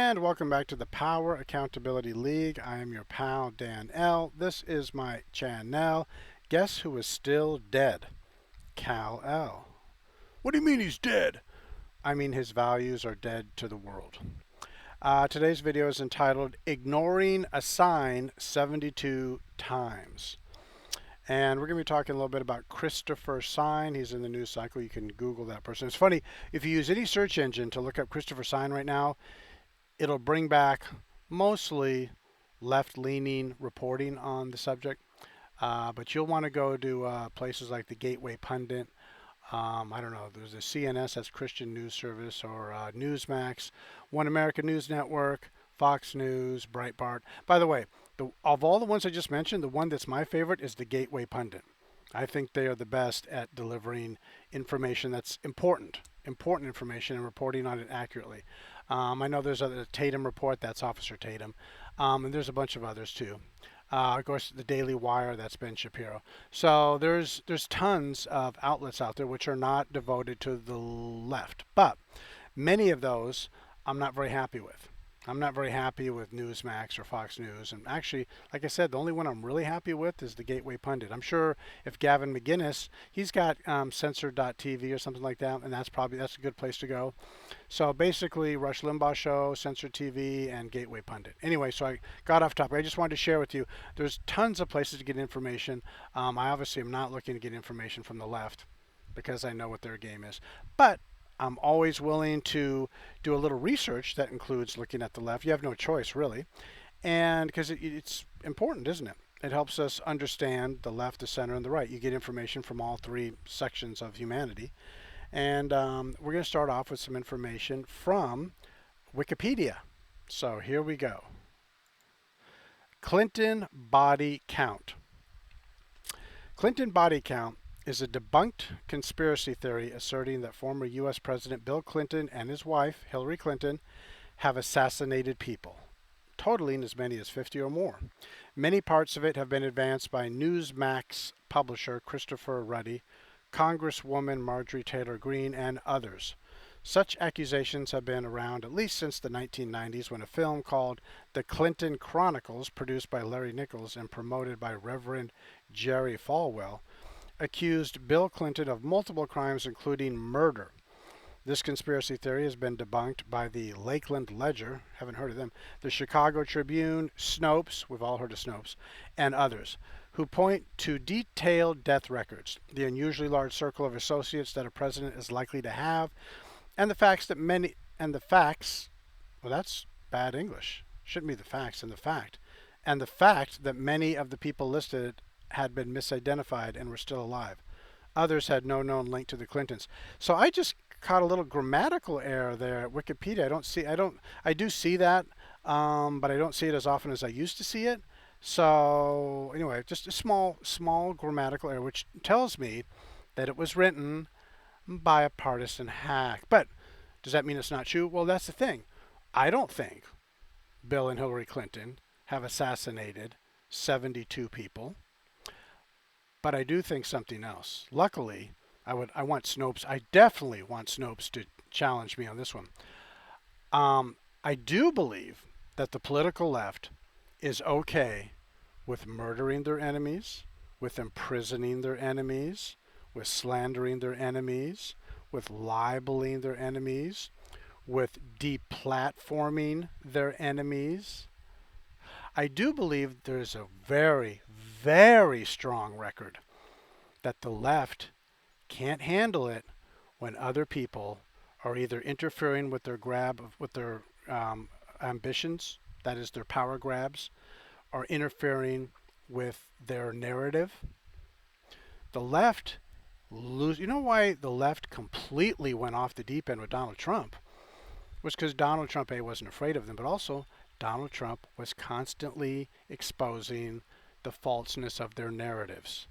And welcome back to the Power Accountability League. I am your pal, Dan L. This is my channel. Guess who is still dead? Cal L. What do you mean he's dead? I mean his values are dead to the world. Today's video is entitled Ignoring a Sign 72 Times. And we're going to be talking a little bit about Christopher Sign. He's in the news cycle. You can Google that person. It's funny, if you use any search engine to look up Christopher Sign right now, it'll bring back mostly left-leaning reporting on the subject. But you'll want to go to places like the Gateway Pundit. I don't know, there's a CNS, that's Christian News Service, or Newsmax, One American News Network, Fox News, Breitbart. By the way, of all the ones I just mentioned, the one that's my favorite is the Gateway Pundit. I think they are the best at delivering information that's important information, and reporting on it accurately. I know there's a Tatum report, that's Officer Tatum, and there's a bunch of others too. Of course, the Daily Wire, that's Ben Shapiro. So there's tons of outlets out there which are not devoted to the left, but many of those I'm not very happy with. I'm not very happy with Newsmax or Fox News. And actually, like I said, the only one I'm really happy with is the Gateway Pundit. I'm sure if Gavin McInnes, he's got censored.tv or something like that, and that's a good place to go. So basically, Rush Limbaugh Show, Censored TV, and Gateway Pundit. Anyway, so I got off topic. I just wanted to share with you, there's tons of places to get information. I obviously am not looking to get information from the left because I know what their game is. But I'm always willing to do a little research that includes looking at the left. You have no choice, really. And because it's important, isn't it? It helps us understand the left, the center, and the right. You get information from all three sections of humanity. And we're going to start off with some information from Wikipedia. So here we go. Clinton body count. Clinton body count is a debunked conspiracy theory asserting that former U.S. President Bill Clinton and his wife, Hillary Clinton, have assassinated people, totaling as many as 50 or more. Many parts of it have been advanced by Newsmax publisher Christopher Ruddy, Congresswoman Marjorie Taylor Greene, and others. Such accusations have been around at least since the 1990s, when a film called The Clinton Chronicles, produced by Larry Nichols and promoted by Reverend Jerry Falwell, accused Bill Clinton of multiple crimes, including murder. This conspiracy theory has been debunked by the Lakeland Ledger, haven't heard of them, the Chicago Tribune, Snopes, we've all heard of Snopes, and others, who point to detailed death records, the unusually large circle of associates that a president is likely to have, and the facts, well, that's bad English. Shouldn't be the facts, and the fact that many of the people listed had been misidentified and were still alive. Others had no known link to the Clintons. So I just caught a little grammatical error there at Wikipedia. I do see that, but I don't see it as often as I used to see it. So anyway, just a small grammatical error, which tells me that it was written by a partisan hack. But does that mean it's not true? Well, that's the thing. I don't think Bill and Hillary Clinton have assassinated 72 people. But I do think something else. Luckily, I want Snopes. I definitely want Snopes to challenge me on this one. I do believe that the political left is okay with murdering their enemies, with imprisoning their enemies, with slandering their enemies, with libeling their enemies, with deplatforming their enemies. I do believe there's a very, very strong record that the left can't handle it when other people are either interfering with their ambitions, that is their power grabs, or interfering with their narrative. The left you know why the left completely went off the deep end with Donald Trump? It was because Donald Trump, wasn't afraid of them, but also Donald Trump was constantly exposing the falseness of their narratives.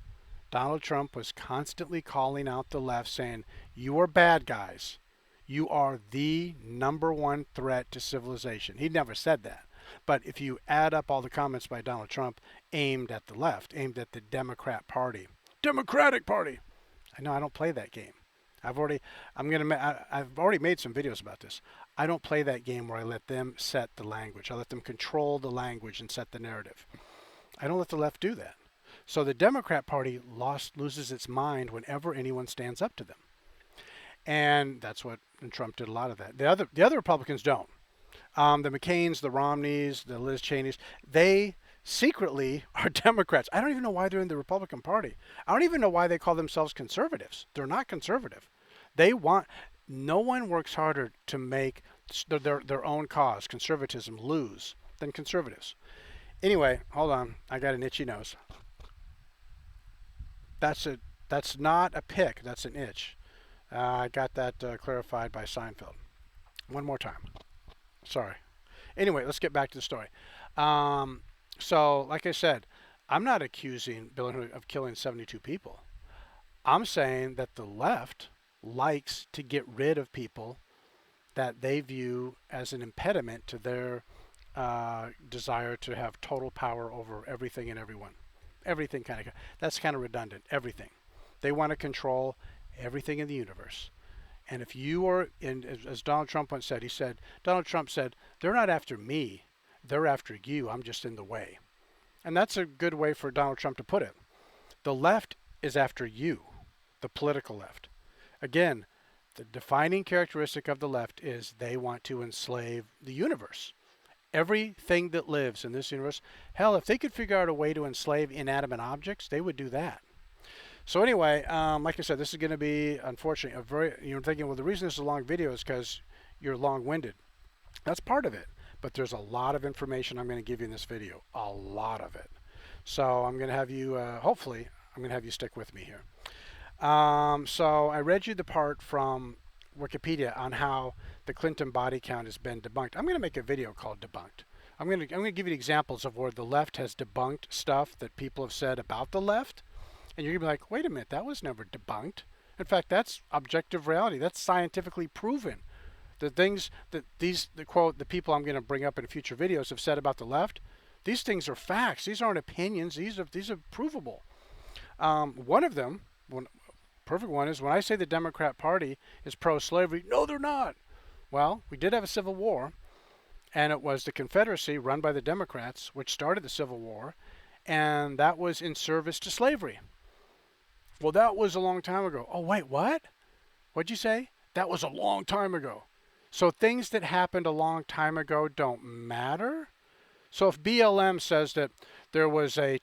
Donald Trump was constantly calling out the left, saying, you are bad guys. You are the #1 threat to civilization. He never said that. But if you add up all the comments by Donald Trump aimed at the left, aimed at the Democratic Party. I know I don't play that game. I've already made some videos about this. I don't play that game where I let them set the language. I let them control the language and set the narrative. I don't let the left do that. So the Democrat Party loses its mind whenever anyone stands up to them. And that's what and Trump did a lot of that. The other Republicans don't. The McCains, the Romneys, the Liz Cheneys, they secretly are Democrats. I don't even know why they're in the Republican Party. I don't even know why they call themselves conservatives. They're not conservative. They want no one works harder to make their own cause, conservatism, lose than conservatives. Anyway, hold on. I got an itchy nose. That's not a pick. That's an itch. I got that clarified by Seinfeld. One more time. Sorry. Anyway, let's get back to the story. So, like I said, I'm not accusing Bill of killing 72 people. I'm saying that the left likes to get rid of people that they view as an impediment to their desire to have total power over everything and everyone. Everything that's kind of redundant. Everything. They want to control everything in the universe. And if you are, as Donald Trump once said, Donald Trump said, they're not after me, they're after you, I'm just in the way. And that's a good way for Donald Trump to put it. The left is after you, the political left. Again, the defining characteristic of the left is they want to enslave the universe. Everything that lives in this universe, hell, if they could figure out a way to enslave inanimate objects, they would do that. So anyway, like I said, this is going to be, unfortunately, you're thinking, well, the reason this is a long video is because you're long-winded. That's part of it. But there's a lot of information I'm going to give you in this video. A lot of it. So I'm going to have you, hopefully, I'm going to have you stick with me here. So I read you the part from Wikipedia on how the Clinton body count has been debunked. I'm going to make a video called Debunked. I'm going to give you examples of where the left has debunked stuff that people have said about the left. And you're going to be like, wait a minute, that was never debunked. In fact, that's objective reality. That's scientifically proven. The things that the people I'm going to bring up in future videos have said about the left, these things are facts. These aren't opinions. These are provable. One of them, perfect one, is when I say the Democrat Party is pro-slavery, no, they're not. Well, we did have a civil war, and it was the Confederacy run by the Democrats which started the Civil War, and that was in service to slavery. Well, that was a long time ago. Oh, wait, what? What'd you say? That was a long time ago. So things that happened a long time ago don't matter? So if BLM says that there was a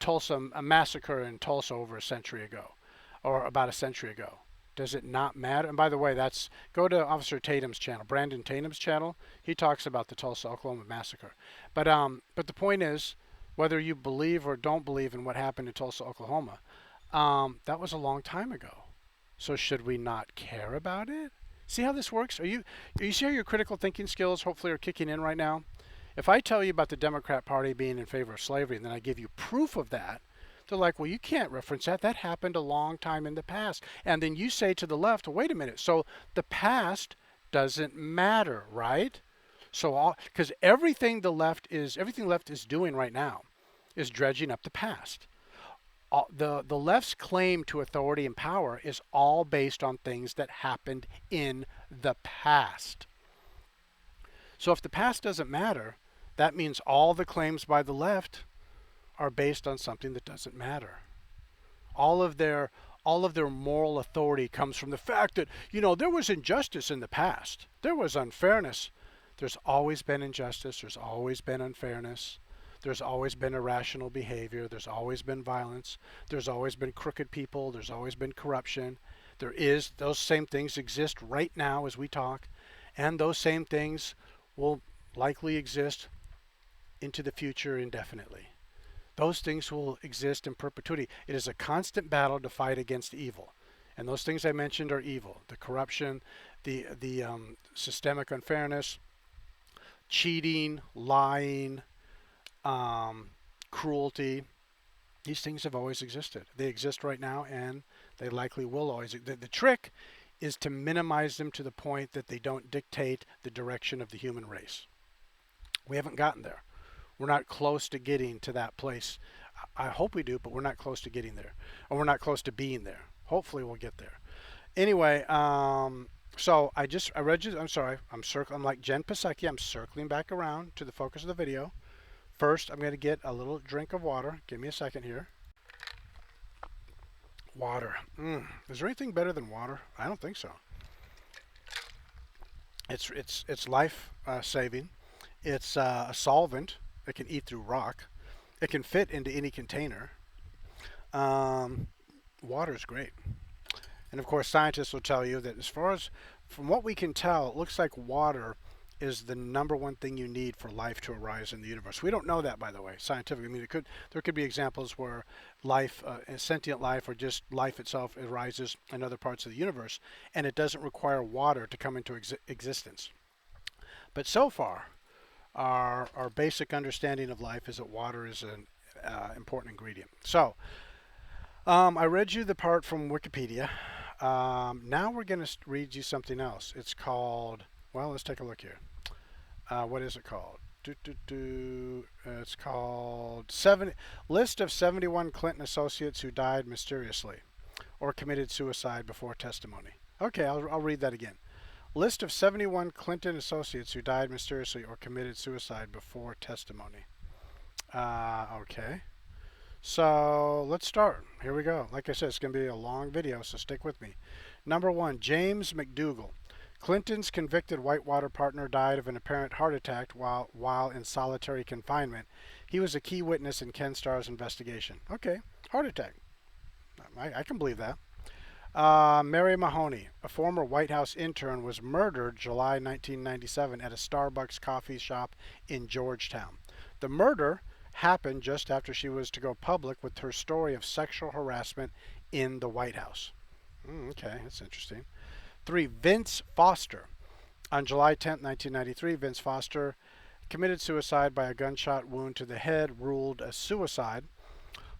massacre in Tulsa over a century ago, or about a century ago, does it not matter? And by the way, go to Officer Tatum's channel, Brandon Tatum's channel. He talks about the Tulsa, Oklahoma massacre. But the point is, whether you believe or don't believe in what happened in Tulsa, Oklahoma, that was a long time ago. So should we not care about it? See how this works? You see how your critical thinking skills hopefully are kicking in right now? If I tell you about the Democrat Party being in favor of slavery and then I give you proof of that, they're like, well, you can't reference that. That happened a long time in the past. And then you say to the left, wait a minute. So the past doesn't matter, right? So because everything left is doing right now is dredging up the past. The left's claim to authority and power is all based on things that happened in the past. So if the past doesn't matter, that means all the claims by the left are based on something that doesn't matter. All of their moral authority comes from the fact that, there was injustice in the past. There was unfairness. There's always been injustice. There's always been unfairness. There's always been irrational behavior. There's always been violence. There's always been crooked people. There's always been corruption. Those same things exist right now as we talk. And those same things will likely exist into the future indefinitely. Those things will exist in perpetuity. It is a constant battle to fight against evil. And those things I mentioned are evil. The corruption, the systemic unfairness, cheating, lying, cruelty. These things have always existed. They exist right now, and they likely will always. The trick is to minimize them to the point that they don't dictate the direction of the human race. We haven't gotten there. We're not close to getting to that place. I hope we do, but we're not close to getting there. Or we're not close to being there. Hopefully we'll get there. Anyway, So I read you. I'm sorry. I'm like Jen Psaki. I'm circling back around to the focus of the video. First, I'm going to get a little drink of water. Give me a second here. Water. Is there anything better than water? I don't think so. It's life saving. It's a solvent. It can eat through rock. It can fit into any container. Um, Water is great. And of course, scientists will tell you that as far as from what we can tell, it looks like water is the number one thing you need for life to arise in the universe. We don't know that, by the way, scientifically. I mean, there could be examples where life, sentient life, or just life itself arises in other parts of the universe, and it doesn't require water to come into existence. But so far, our basic understanding of life is that water is an important ingredient. So, I read you the part from Wikipedia. Now we're going to read you something else. It's called, well, let's take a look here. What is it called? It's called List of 71 Clinton associates who died mysteriously or committed suicide before testimony. Okay, I'll read that again. List of 71 Clinton associates who died mysteriously or committed suicide before testimony. Okay. So let's start. Here we go. Like I said, it's going to be a long video, so stick with me. Number 1, James McDougal. Clinton's convicted Whitewater partner died of an apparent heart attack while in solitary confinement. He was a key witness in Ken Starr's investigation. Okay, heart attack. I can believe that. Mary Mahoney, a former White House intern, was murdered July 1997 at a Starbucks coffee shop in Georgetown. The murder happened just after she was to go public with her story of sexual harassment in the White House. Okay, that's interesting. 3, Vince Foster. On July 10, 1993, Vince Foster committed suicide by a gunshot wound to the head, ruled a suicide.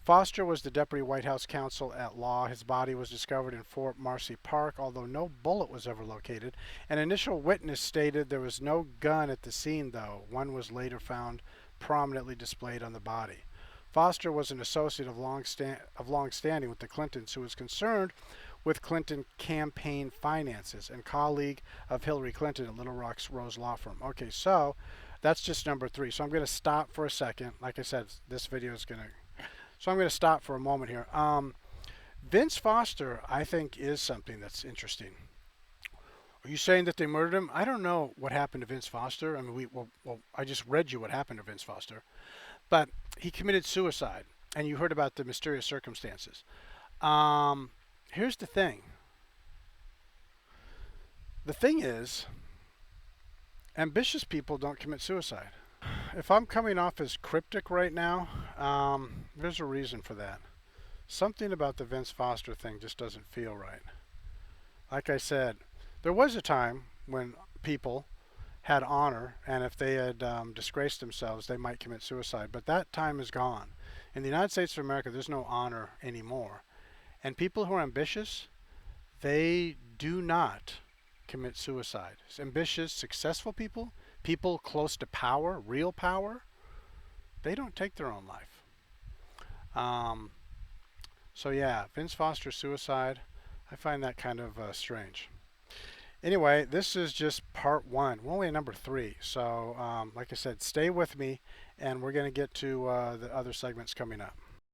Foster was the deputy White House counsel at law. His body was discovered in Fort Marcy Park, although no bullet was ever located. An initial witness stated there was no gun at the scene, though. One was later found prominently displayed on the body. Foster was an associate of long standing with the Clintons who was concerned with Clinton campaign finances and colleague of Hillary Clinton at Little Rock's Rose Law Firm. Okay, so that's just number 3. So I'm going to stop for a second. Like I said, this video is going to... So I'm going to stop for a moment here. Vince Foster, I think, is something that's interesting. Are you saying that they murdered him? I don't know what happened to Vince Foster. I mean, I just read you what happened to Vince Foster. But he committed suicide, and you heard about the mysterious circumstances. Here's the thing. The thing is, ambitious people don't commit suicide. If I'm coming off as cryptic right now, there's a reason for that. Something about the Vince Foster thing just doesn't feel right. Like I said, there was a time when people had honor, and if they had disgraced themselves, they might commit suicide. But that time is gone. In the United States of America, there's no honor anymore. And people who are ambitious, they do not commit suicide. Ambitious, successful people, people close to power, real power, they don't take their own life. So yeah, Vince Foster's suicide, I find that kind of strange. Anyway, this is just part 1. We're only at number 3. So like I said, stay with me, and we're going to get to the other segments coming up.